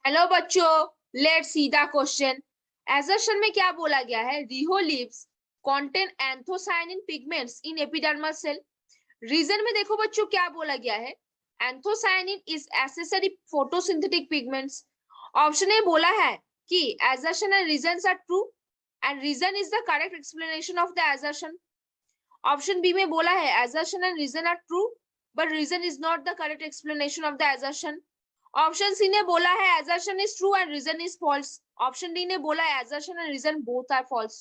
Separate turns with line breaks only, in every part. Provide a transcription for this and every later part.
Hello बच्चों, let's see the question. Assertion में क्या बोला गया है? Rhoeo leaves contain anthocyanin pigments in epidermal cell। Reason में देखो बच्चों क्या बोला गया है, anthocyanin is accessory photosynthetic pigments. Option A बोला है कि assertion and reasons are true and reason is the correct explanation of the assertion. Option B में बोला है assertion and reason are true but reason is not the correct explanation of the assertion. Option C ने बोला है assertion is true and reason is false। Option D ने बोला है assertion and reason both are false।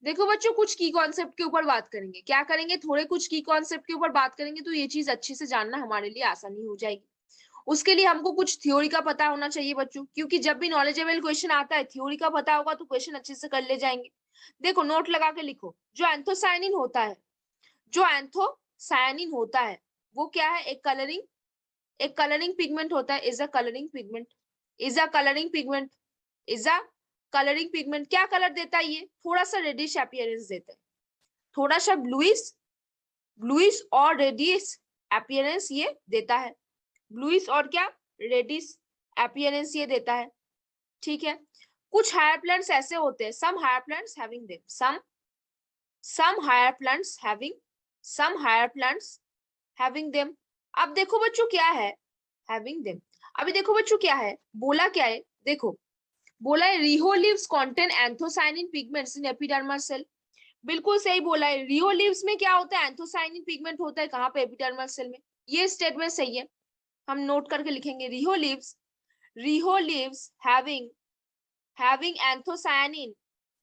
देखो बच्चों, कुछ की कॉन्सेप्ट के ऊपर बात करेंगे। क्या करेंगे? थोड़े कुछ की कॉन्सेप्ट के ऊपर बात करेंगे तो ये चीज अच्छे से जानना हमारे लिए आसानी हो जाएगी। उसके लिए हमको कुछ थ्योरी का पता होना चाहिए बच्चों, क्योंकि जब भी नॉलेजेबल क्वेश्चन आता है थ्योरी का पता होगा तो क्वेश्चन अच्छे से कर ले जाएंगे। देखो, नोट लगा के लिखो। जो एंथोसायनिन होता है, जो एंथोसायनिन होता है वो क्या है? एक कलरिंग पिगमेंट होता है। Is a colouring pigment, is a colouring pigment, is a colouring pigment. क्या कलर देता है? ये थोड़ा सा रेडिश अपीयरेंस देता है, थोड़ा सा ब्लूइश ब्लूइश और रेडिश अपीयरेंस ये देता है। ब्लूइश और क्या? रेडिश अपीयरेंस ये देता है। ठीक है। कुछ हायर प्लांट्स ऐसे होते हैं, some higher plants having them, some higher plants having them. अब देखो बच्चों क्या है हैविंग देम। अभी देखो बच्चों क्या है, बोला क्या है? देखो, बोला है Rhoeo leaves contain anthocyanin pigments in epidermal cell. बिल्कुल सही बोला है। रिहो लीव्स में क्या होता है? एंथोसायनिन पिगमेंट होता है। कहाँ पे? एपिडर्मल सेल में। ये स्टेटमेंट सही है, हम नोट करके लिखेंगे। Rhoeo leaves having anthocyanin,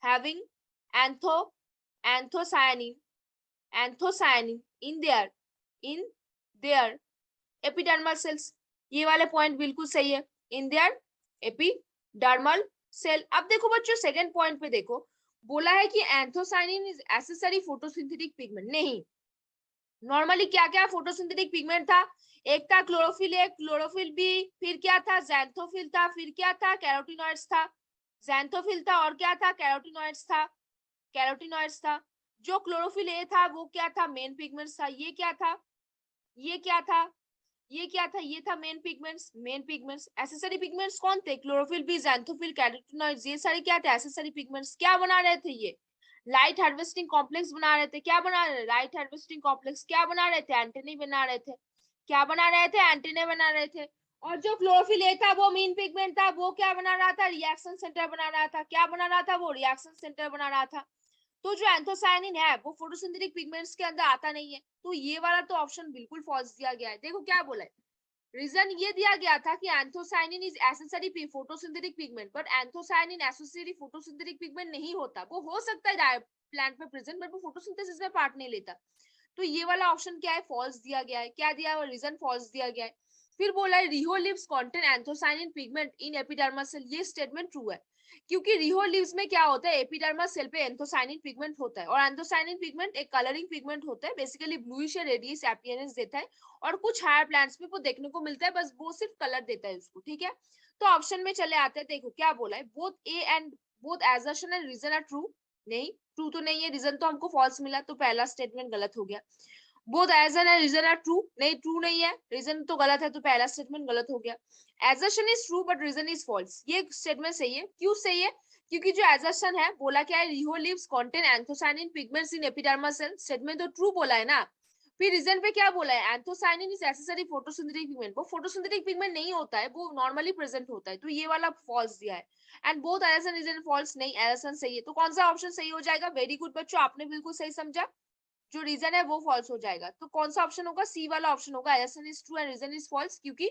having antho anthocyanin anthocyanin in their epidermal cells. ये वाले पॉइंट बिल्कुल सही है, इन देयर एपिडर्मल सेल। अब देखो बच्चों सेकंड पॉइंट पे देखो, बोला है कि anthocyanin is accessory photosynthetic pigment. नहीं, नॉर्मली क्या क्या फोटोसिंथेटिक पिगमेंट था? एक था क्लोरोफिल, एक क्लोरोफिल बी, फिर क्या था? जैंथोफिल था, फिर क्या था? कैरोटीनॉइड्स था। जैंथोफिल था और क्या था? कैरोटीनॉइड्स था। जो क्लोरोफिल ए था वो क्या था? मेन पिगमेंट्स था। ये क्या था? ये क्या था? ये क्या था? ये था मेन पिगमेंट्स। एसेसरी पिगमेंट्स कौन थे? Chlorophyll B, xanthophyll, carotenoids. ये सारे क्या थे? Accessory pigments. क्या बना रहे थे ये? लाइट हार्वेस्टिंग कॉम्प्लेक्स बना रहे थे। क्या बना रहे? Light harvesting complex. क्या बना रहे थे? एंटेने बना रहे थे। क्या बना रहे थे? एंटेने बना रहे थे। और जो क्लोरोफिल ए था वो मेन पिगमेंट था, वो क्या बना रहा था? रिएक्शन सेंटर बना रहा था। क्या बना रहा था? वो रिएक्शन सेंटर बना रहा था। तो जो एंथोसायनिन है वो फोटोसिंथेटिक पिगमेंट्स के अंदर आता नहीं है, तो ये वाला तो ऑप्शन बिल्कुल फॉल्स दिया गया है। देखो क्या बोला है, रीजन ये दिया गया था कि anthocyanin is accessory photosynthetic pigment, but anthocyanin accessory photosynthetic pigment नहीं होता। वो हो सकता है प्लांट में प्रेजेंट, बट वो फोटोसिंथेसिस में पार्ट नहीं लेता। तो ये वाला ऑप्शन क्या है? फॉल्स दिया गया है। क्या दिया है? रीजन फॉल्स दिया गया है। फिर बोला है Rhoeo leaves contain anthocyanin pigment in epidermal cell. ये स्टेटमेंट ट्रू है, क्योंकि रिहो लीव्स में क्या होता है? एपिडर्मल सेल पे एंथोसायनिन पिगमेंट होता है, और एंथोसायनिन पिगमेंट एक कलरिंग पिगमेंट होता है। बेसिकली ब्लूइश या रेडियस अपीयरेंस देता है, और कुछ हायर प्लांट्स में वो देखने को मिलता है, बस वो सिर्फ कलर देता है उसको। ठीक है, तो ऑप्शन में चले आते हैं। देखो क्या बोला है, both assertion and reason are true. नहीं, ट्रू तो नहीं है, रीजन तो हमको फॉल्स मिला, तो पहला स्टेटमेंट गलत हो गया। Both assertion and reason are true. नहीं, ट्रू नहीं है, रीजन तो गलत है, तो पहला स्टेटमेंट गलत हो गया। Assertion is true but reason is false. ये स्टेटमेंट सही है। क्यों सही है? क्योंकि जो एजर्शन है, बोला क्या है? Rhoeo leaves contain anthocyanin pigments in epidermal cell. Statement तो ट्रू बोला है ना। फिर रीजन पे क्या बोला है? Anthocyanin is accessory photosynthetic pigment. वो फोटोसिंथेटिक पिगमेंट नहीं होता है, वो नॉर्मली प्रेजेंट होता है, तो ये वाला फॉल्स दिया है। And both assertion reason false. नहीं, एजर्शन सही है। तो कौन सा ऑप्शन सही हो जाएगा? वेरी गुड बच्चों, आपने बिल्कुल सही समझा। जो रीजन है वो फॉल्स हो जाएगा, तो कौन सा ऑप्शन होगा? सी वाला ऑप्शन होगा, assertion is true and reason is false, क्योंकि